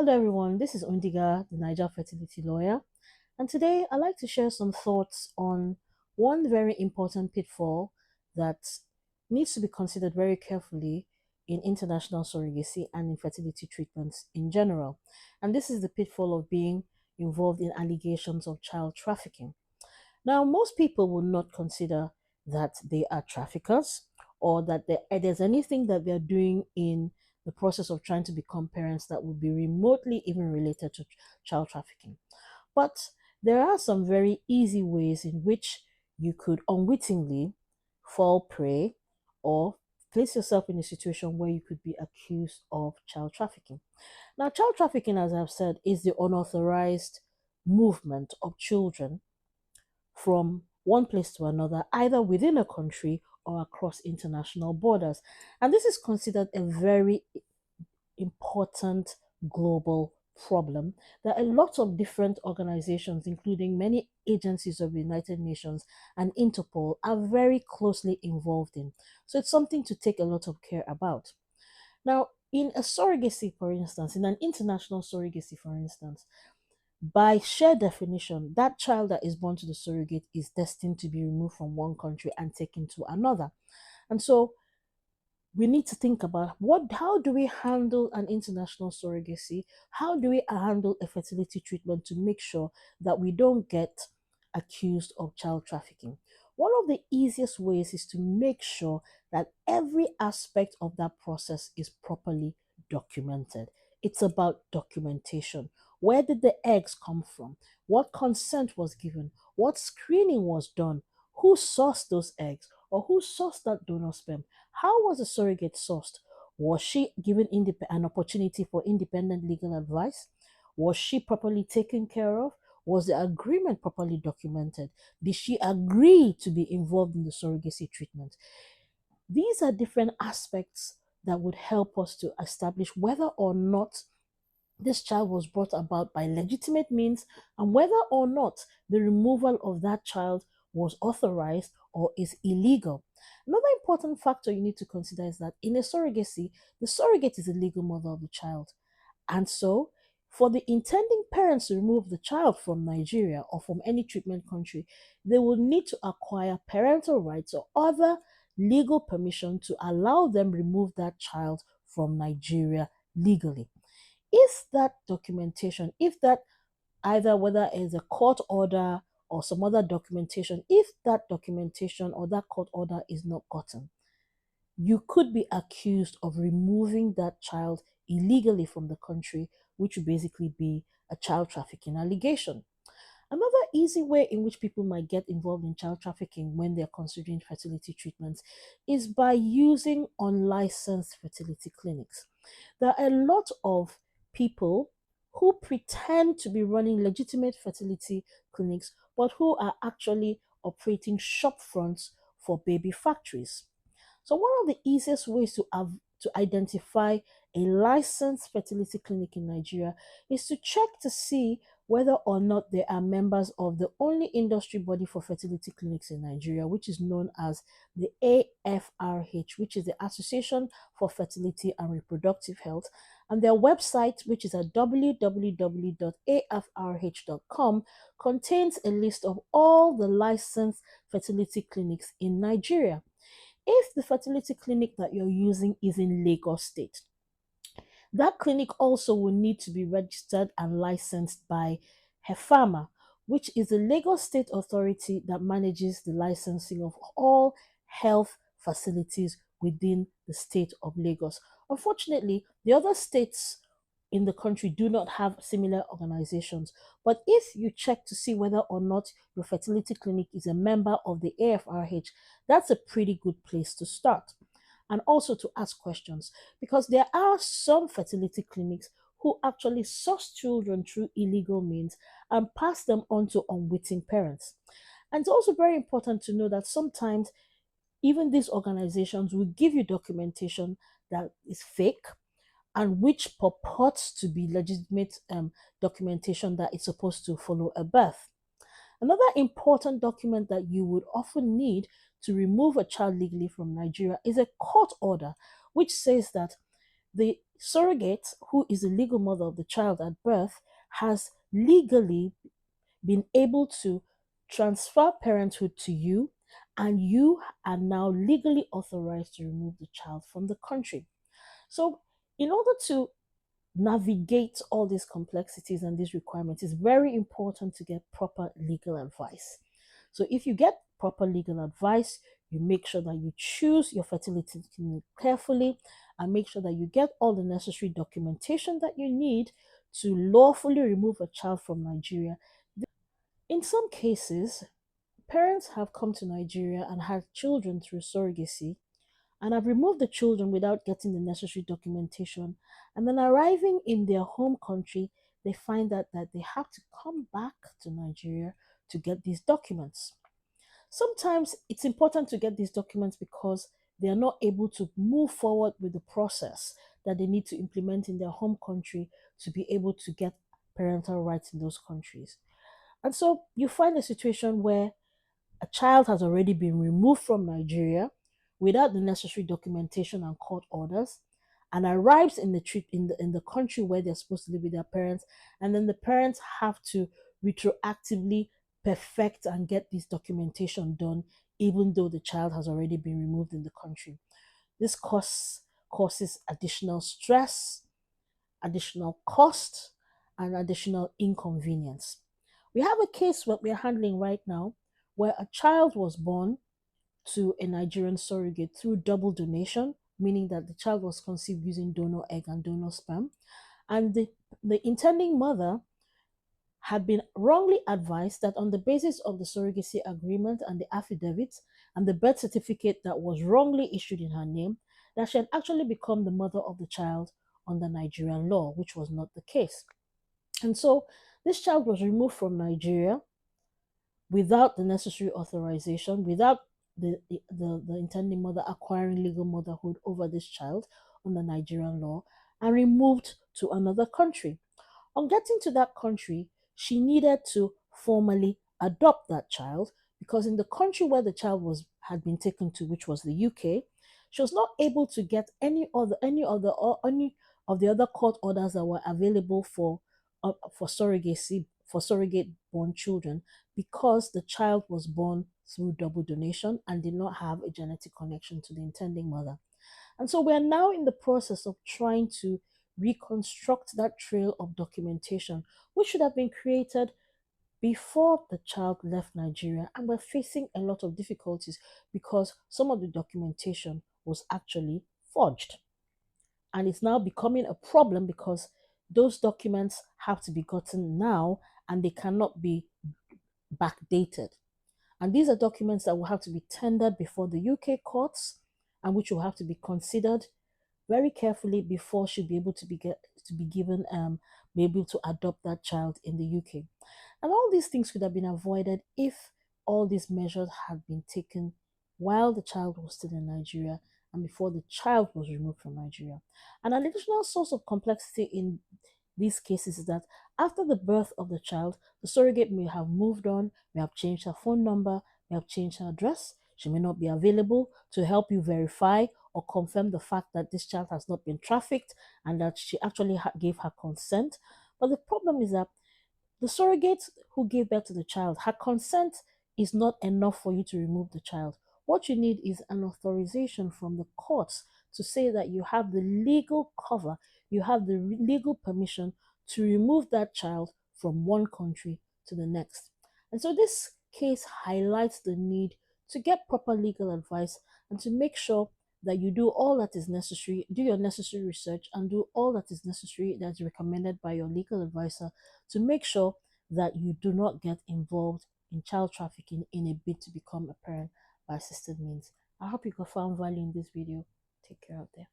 Hello, everyone. This is Undiga, the Niger fertility lawyer, and today I'd like to share some thoughts on one very important pitfall that needs to be considered very carefully in international surrogacy and infertility treatments in general. And this is the pitfall of being involved in allegations of child trafficking. Now, most people will not consider that they are traffickers or that there's anything that they're doing in the process of trying to become parents that would be remotely even related to child trafficking. But there are some very easy ways in which you could unwittingly fall prey or place yourself in a situation where you could be accused of child trafficking. Now, child trafficking, as I've said, is the unauthorized movement of children from one place to another, either within a country or across international borders. And this is considered a very important global problem that a lot of different organizations, including many agencies of the United Nations and Interpol, are very closely involved in. So it's something to take a lot of care about. Now, in a surrogacy, for instance, in an international surrogacy, for instance, by sheer definition, that child that is born to the surrogate is destined to be removed from one country and taken to another. And so we need to think about how do we handle an international surrogacy? How do we handle a fertility treatment to make sure that we don't get accused of child trafficking? One of the easiest ways is to make sure that every aspect of that process is properly documented. It's about documentation. Where did the eggs come from? What consent was given? What screening was done? Who sourced those eggs? Or who sourced that donor sperm? How was the surrogate sourced? Was she given an opportunity for independent legal advice? Was she properly taken care of? Was the agreement properly documented? Did she agree to be involved in the surrogacy treatment? These are different aspects that would help us to establish whether or not this child was brought about by legitimate means and whether or not the removal of that child was authorized or is illegal. Another important factor you need to consider is that in a surrogacy, the surrogate is the legal mother of the child. And so, for the intending parents to remove the child from Nigeria or from any treatment country, they will need to acquire parental rights or other legal permission to allow them remove that child from Nigeria legally. If that documentation, if that either whether it's a court order or some other documentation, if that documentation or that court order is not gotten, you could be accused of removing that child illegally from the country, which would basically be a child trafficking allegation. Another easy way in which people might get involved in child trafficking when they're considering fertility treatments is by using unlicensed fertility clinics. There are a lot of people who pretend to be running legitimate fertility clinics, but who are actually operating shop fronts for baby factories. So one of the easiest ways to identify a licensed fertility clinic in Nigeria is to check to see whether or not they are members of the only industry body for fertility clinics in Nigeria, which is known as the AFRH, which is the Association for Fertility and Reproductive Health, and their website, which is at www.afrh.com, contains a list of all the licensed fertility clinics in Nigeria. If the fertility clinic that you're using is in Lagos State, that clinic also will need to be registered and licensed by HEFAMA, which is the Lagos State authority that manages the licensing of all health facilities within the state of Lagos. Unfortunately, the other states in the country do not have similar organizations. But if you check to see whether or not your fertility clinic is a member of the AFRH, that's a pretty good place to start. And also to ask questions, because there are some fertility clinics who actually source children through illegal means and pass them on to unwitting parents. And it's also very important to know that sometimes even these organizations will give you documentation that is fake and which purports to be legitimate documentation that is supposed to follow a birth. Another important document that you would often need to remove a child legally from Nigeria is a court order, which says that The surrogate, who is the legal mother of the child at birth, has legally been able to transfer parenthood to you, and you are now legally authorized to remove the child from the country. So, in order to navigate all these complexities and these requirements, it's very important to get proper legal advice. So, if you get proper legal advice, you make sure that you choose your fertility clinic carefully and make sure that you get all the necessary documentation that you need to lawfully remove a child from Nigeria. In some cases, parents have come to Nigeria and had children through surrogacy and have removed the children without getting the necessary documentation. And then arriving in their home country, they find that they have to come back to Nigeria to get these documents. Sometimes it's important to get these documents because they are not able to move forward with the process that they need to implement in their home country to be able to get parental rights in those countries. And so you find a situation where a child has already been removed from Nigeria without the necessary documentation and court orders and arrives in the country where they're supposed to live with their parents, and then the parents have to retroactively perfect and get this documentation done even though the child has already been removed in the country. This causes additional stress, additional cost, and additional inconvenience. We have a case what we're handling right now where a child was born to a Nigerian surrogate through double donation, meaning that the child was conceived using donor egg and donor sperm. And the intending mother had been wrongly advised that on the basis of the surrogacy agreement and the affidavit and the birth certificate that was wrongly issued in her name, that she had actually become the mother of the child under Nigerian law, which was not the case. And so this child was removed from Nigeria without the necessary authorization, without the intending mother acquiring legal motherhood over this child under Nigerian law, and removed to another country. On getting to that country, she needed to formally adopt that child because in the country where the child was had been taken to, which was the UK, she was not able to get any of the other court orders that were available for surrogacy for surrogate born children because the child was born through double donation and did not have a genetic connection to the intending mother. And so we are now in the process of trying to reconstruct that trail of documentation, which should have been created before the child left Nigeria. And we're facing a lot of difficulties because some of the documentation was actually forged. And it's now becoming a problem because those documents have to be gotten now and they cannot be backdated. And these are documents that will have to be tendered before the UK courts and which will have to be considered very carefully before she'll be able to be given be able to adopt that child in the UK. And all these things could have been avoided if all these measures had been taken while the child was still in Nigeria and before the child was removed from Nigeria. And an additional source of complexity in these cases is that after the birth of the child, the surrogate may have moved on, may have changed her phone number, may have changed her address. She may not be available to help you verify or confirm the fact that this child has not been trafficked and that she actually gave her consent. But the problem is that the surrogate who gave birth to the child, her consent is not enough for you to remove the child. What you need is an authorization from the courts to say that you have the legal cover, you have the legal permission to remove that child from one country to the next. And so this case highlights the need to get proper legal advice and to make sure that you do all that is necessary, do your necessary research, and do all that is necessary that's recommended by your legal advisor to make sure that you do not get involved in child trafficking in a bid to become a parent by assisted means. I hope you found value in this video. Take care out there.